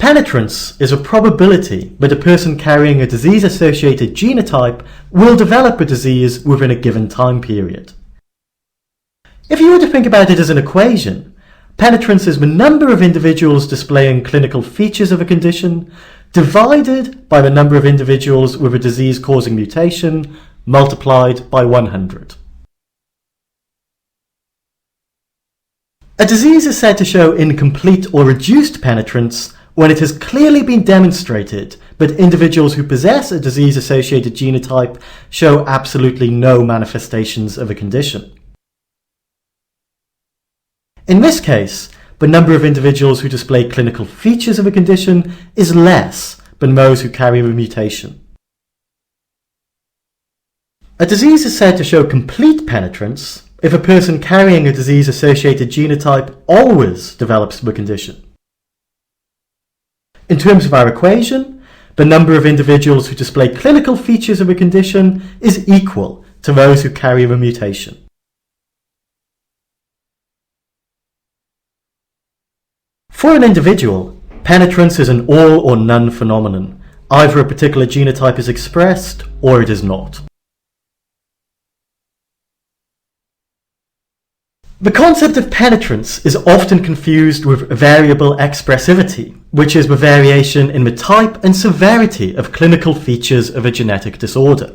Penetrance is a probability that a person carrying a disease-associated genotype will develop a disease within a given time period. If you were to think about it as an equation, penetrance is the number of individuals displaying clinical features of a condition divided by the number of individuals with a disease-causing mutation multiplied by 100. A disease is said to show incomplete or reduced penetrance when it has clearly been demonstrated that individuals who possess a disease-associated genotype show absolutely no manifestations of a condition. In this case, the number of individuals who display clinical features of a condition is less than those who carry the mutation. A disease is said to show complete penetrance if a person carrying a disease-associated genotype always develops the condition. In terms of our equation, the number of individuals who display clinical features of a condition is equal to those who carry the mutation. For an individual, penetrance is an all or none phenomenon. Either a particular genotype is expressed or it is not. The concept of penetrance is often confused with variable expressivity, which is the variation in the type and severity of clinical features of a genetic disorder.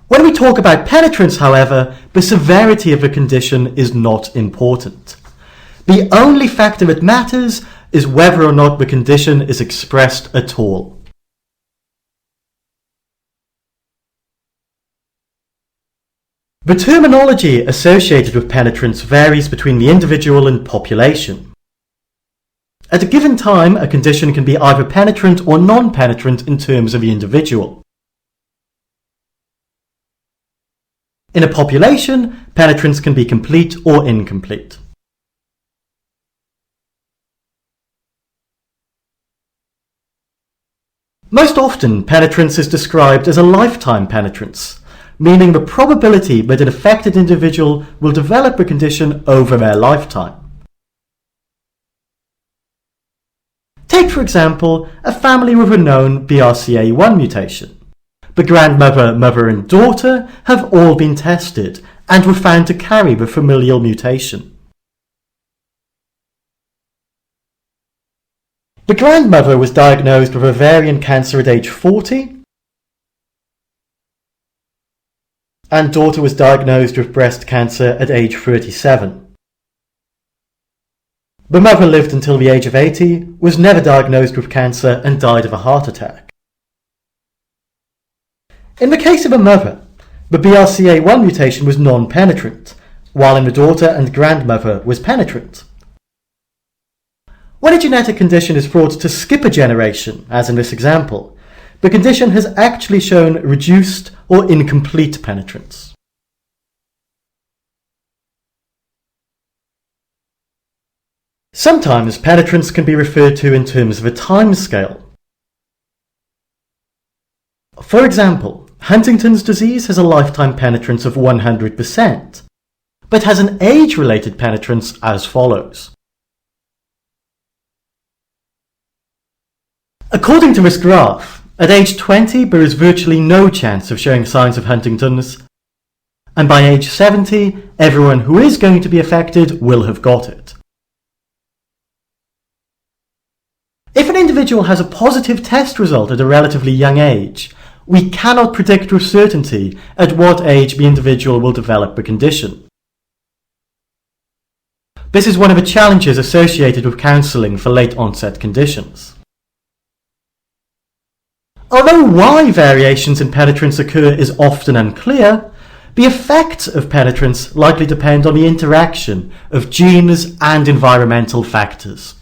When we talk about penetrance, however, the severity of a condition is not important. The only factor that matters is whether or not the condition is expressed at all. The terminology associated with penetrance varies between the individual and population. At a given time, a condition can be either penetrant or non-penetrant in terms of the individual. In a population, penetrance can be complete or incomplete. Most often, penetrance is described as a lifetime penetrance, meaning the probability that an affected individual will develop a condition over their lifetime. Take, for example, a family with a known BRCA1 mutation. The grandmother, mother and daughter have all been tested and were found to carry the familial mutation. The grandmother was diagnosed with ovarian cancer at age 40, and daughter was diagnosed with breast cancer at age 37. The mother lived until the age of 80, was never diagnosed with cancer and died of a heart attack. In the case of a mother, the BRCA1 mutation was non-penetrant, while in the daughter and grandmother was penetrant. When a genetic condition is thought to skip a generation, as in this example, the condition has actually shown reduced or incomplete penetrance. Sometimes penetrance can be referred to in terms of a time scale. For example, Huntington's disease has a lifetime penetrance of 100%, but has an age-related penetrance as follows. According to this graph, at age 20 there is virtually no chance of showing signs of Huntington's, and by age 70 everyone who is going to be affected will have got it. If an individual has a positive test result at a relatively young age, we cannot predict with certainty at what age the individual will develop the condition. This is one of the challenges associated with counselling for late onset conditions. Although why variations in penetrance occur is often unclear, the effects of penetrance likely depend on the interaction of genes and environmental factors.